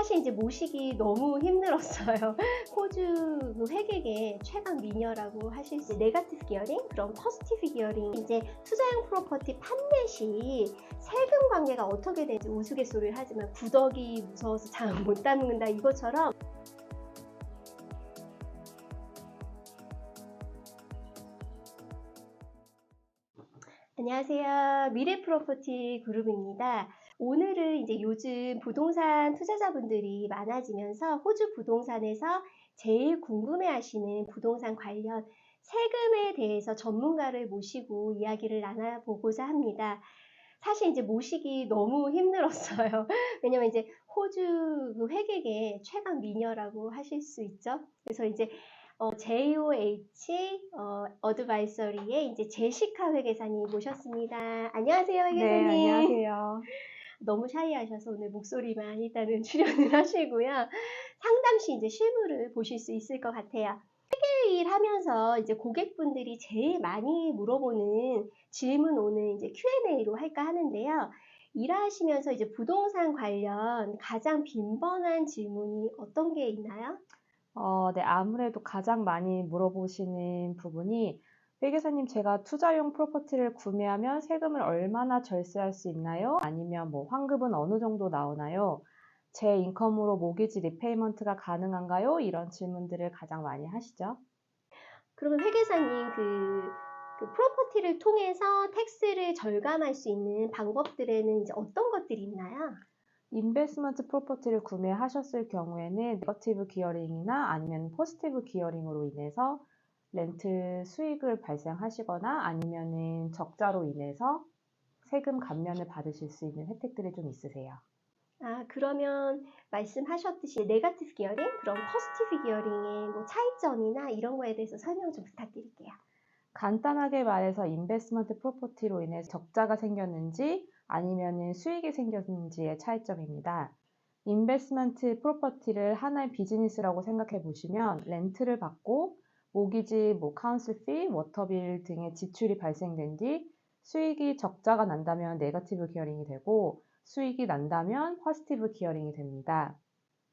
사실 이제 모시기 너무 힘들었어요. 호주 그 회계의 최강 미녀라고 하실 수 있는 네거티브 기어링, 그럼 포지티브 기어링, 이제 투자형 프로퍼티 판매 시 세금 관계가 어떻게 되는지 우스갯소리를 하지만 구더기 무서워서 장 못 담는다 이것처럼 안녕하세요. 미래 프로퍼티 그룹입니다. 오늘은 이제 요즘 부동산 투자자분들이 많아지면서 호주 부동산에서 제일 궁금해 하시는 부동산 관련 세금에 대해서 전문가를 모시고 이야기를 나눠보고자 합니다. 사실 이제 모시기 너무 힘들었어요. 왜냐면 이제 호주 그 회계의 최강 미녀라고 하실 수 있죠. 그래서 이제 JOH 어드바이서리의 이제 제시카 회계사님 모셨습니다. 안녕하세요, 네, 회계사님. 안녕하세요. 너무 샤이하셔서 오늘 목소리만 일단은 출연을 하시고요. 상담 시 이제 실물을 보실 수 있을 것 같아요. 일 하면서 이제 고객분들이 제일 많이 물어보는 질문 오늘 이제 Q&A로 할까 하는데요. 일하시면서 이제 부동산 관련 가장 빈번한 질문이 어떤 게 있나요? 네, 아무래도 가장 많이 물어보시는 부분이 회계사님, 제가 투자용 프로퍼티를 구매하면 세금을 얼마나 절세할 수 있나요? 아니면 뭐 환급은 어느 정도 나오나요? 제 인컴으로 모기지 리페이먼트가 가능한가요? 이런 질문들을 가장 많이 하시죠. 그러면 회계사님 그 프로퍼티를 통해서 텍스를 절감할 수 있는 방법들에는 이제 어떤 것들이 있나요? 인베스트먼트 프로퍼티를 구매하셨을 경우에는 네거티브 기어링이나 아니면 포지티브 기어링으로 인해서 렌트 수익을 발생하시거나 아니면은 적자로 인해서 세금 감면을 받으실 수 있는 혜택들이 좀 있으세요. 그러면 말씀하셨듯이 네거티브 기어링, 그럼 포지티브 기어링의 뭐 차이점이나 이런 거에 대해서 설명 좀 부탁드릴게요. 간단하게 말해서 인베스트먼트 프로퍼티로 인해서 적자가 생겼는지 아니면은 수익이 생겼는지의 차이점입니다. 인베스트먼트 프로퍼티를 하나의 비즈니스라고 생각해 보시면 렌트를 받고 모기지, 카운슬 피, 워터빌 등의 지출이 발생된 뒤 수익이 적자가 난다면 네거티브 기어링이 되고 수익이 난다면 포지티브 기어링이 됩니다.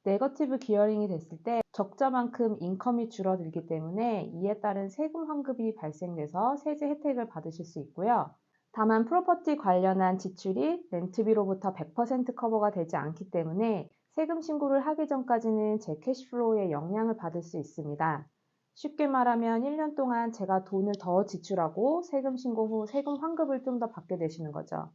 네거티브 기어링이 됐을 때 적자만큼 인컴이 줄어들기 때문에 이에 따른 세금 환급이 발생돼서 세제 혜택을 받으실 수 있고요. 다만 프로퍼티 관련한 지출이 렌트비로부터 100% 커버가 되지 않기 때문에 세금 신고를 하기 전까지는 제 캐시플로우에 영향을 받을 수 있습니다. 쉽게 말하면 1년 동안 제가 돈을 더 지출하고 세금 신고 후 세금 환급을 좀 더 받게 되시는 거죠.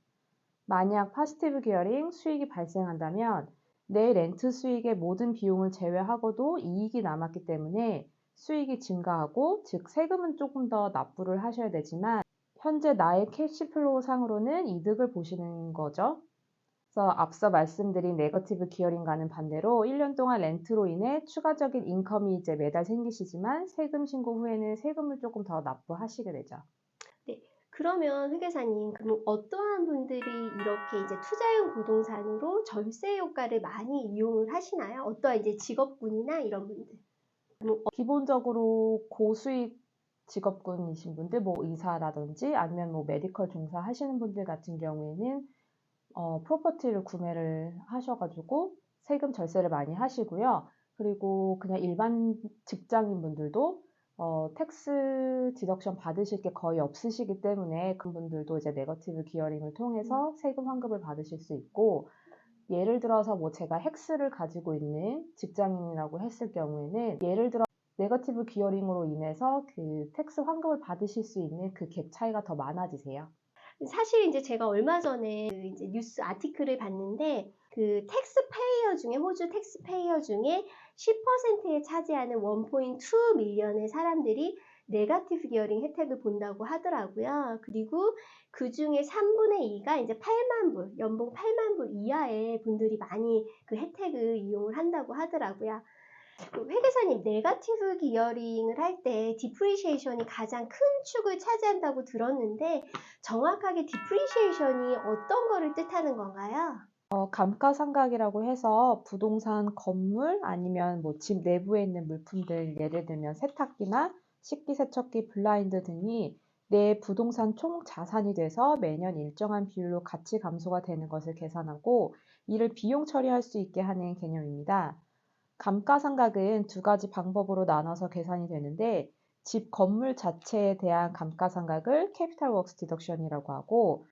만약 포지티브 기어링 수익이 발생한다면 내 렌트 수익의 모든 비용을 제외하고도 이익이 남았기 때문에 수익이 증가하고, 즉 세금은 조금 더 납부를 하셔야 되지만 현재 나의 캐시플로우 상으로는 이득을 보시는 거죠. 그래서 앞서 말씀드린 네거티브 기어링과는 반대로 1년 동안 렌트로 인해 추가적인 인컴이 이제 매달 생기시지만 세금 신고 후에는 세금을 조금 더 납부하시게 되죠. 네, 그러면 회계사님, 그럼 어떠한 분들이 이렇게 이제 투자용 부동산으로 절세 효과를 많이 이용을 하시나요? 어떠한 이제 직업군이나 이런 분들? 기본적으로 고수익 직업군이신 분들, 의사라든지 아니면 메디컬 종사하시는 분들 같은 경우에는 프로퍼티를 구매를 하셔가지고 세금 절세를 많이 하시고요. 그리고 그냥 일반 직장인 분들도 텍스 디덕션 받으실 게 거의 없으시기 때문에 그분들도 이제 네거티브 기어링을 통해서 세금 환급을 받으실 수 있고, 예를 들어서 제가 헥스를 가지고 있는 직장인이라고 했을 경우에는 예를 들어 네거티브 기어링으로 인해서 그 텍스 환급을 받으실 수 있는 그 갭 차이가 더 많아지세요. 사실 이제 제가 얼마 전에 이제 뉴스 아티클을 봤는데 그 텍스페이어 중에 호주 텍스페이어 중에 10%에 차지하는 1.2 밀리언의 사람들이 네거티브 기어링 혜택을 본다고 하더라고요. 그리고 그 중에 3분의 2가 이제 8만 불, 연봉 8만 불 이하의 분들이 많이 그 혜택을 이용을 한다고 하더라고요. 회계사님, 네거티브 기어링을 할 때 디프리시에이션이 가장 큰 축을 차지한다고 들었는데 정확하게 디프리시에이션이 어떤 거를 뜻하는 건가요? 감가상각이라고 해서 부동산 건물 아니면 집 내부에 있는 물품들, 예를 들면 세탁기나 식기세척기, 블라인드 등이 내 부동산 총 자산이 돼서 매년 일정한 비율로 가치 감소가 되는 것을 계산하고 이를 비용 처리할 수 있게 하는 개념입니다. 감가상각은 두 가지 방법으로 나눠서 계산이 되는데 집 건물 자체에 대한 감가상각을 캐피탈웍스 디덕션이라고 하고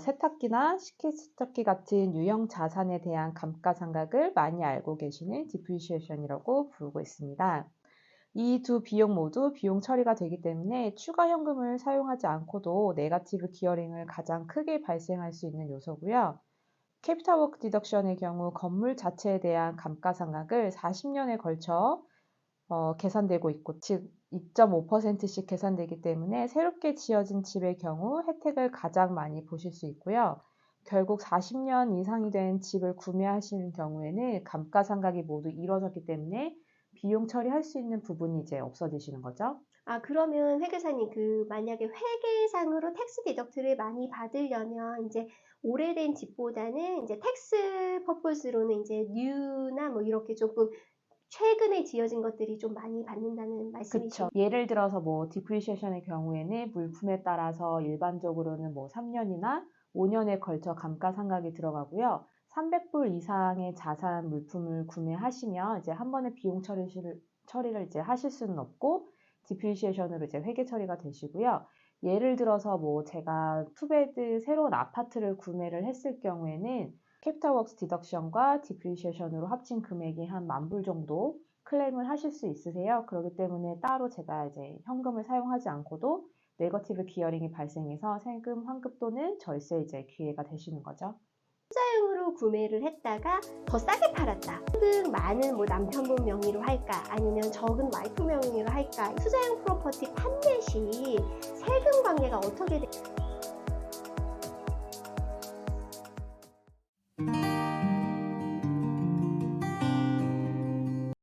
세탁기나 식기세척기 같은 유형 자산에 대한 감가상각을 많이 알고 계시는 디프리시에이션이라고 부르고 있습니다. 이 두 비용 모두 비용 처리가 되기 때문에 추가 현금을 사용하지 않고도 네거티브 기어링을 가장 크게 발생할 수 있는 요소고요. 캐피탈워크 디덕션의 경우 건물 자체에 대한 감가상각을 40년에 걸쳐 계산되고 있고 즉 2.5%씩 계산되기 때문에 새롭게 지어진 집의 경우 혜택을 가장 많이 보실 수 있고요. 결국 40년 이상이 된 집을 구매하시는 경우에는 감가상각이 모두 이루어졌기 때문에 비용 처리할 수 있는 부분이 이제 없어지시는 거죠. 아, 그러면 회계사님, 만약에 회계상으로 텍스 디덕트를 많이 받으려면, 이제, 오래된 집보다는, 이제, 텍스 퍼포즈로는 이제, 뉴나 뭐, 이렇게 조금, 최근에 지어진 것들이 좀 많이 받는다는 말씀이시죠? 그쵸. 예를 들어서 뭐 디프리시에이션의 경우에는 물품에 따라서 일반적으로는 뭐 3년이나 5년에 걸쳐 감가상각이 들어가고요. 300불 이상의 자산 물품을 구매하시면 이제 한 번에 비용 처리를 이제 하실 수는 없고 디프리시에이션으로 이제 회계 처리가 되시고요. 예를 들어서 뭐 제가 투베드 새로운 아파트를 구매를 했을 경우에는 캐피탈웍스 디덕션과 디프리시에이션으로 합친 금액이 한 10,000불 정도 클레임을 하실 수 있으세요. 그렇기 때문에 따로 제가 이제 현금을 사용하지 않고도 네거티브 기어링이 발생해서 세금 환급 또는 절세 이제 기회가 되시는 거죠. 투자용으로 구매를 했다가 더 싸게 팔았다. 조금 많은 뭐 남편분 명의로 할까? 아니면 적은 와이프 명의로 할까? 투자용 프로퍼티 판매 시 세금 관계가 어떻게 돼?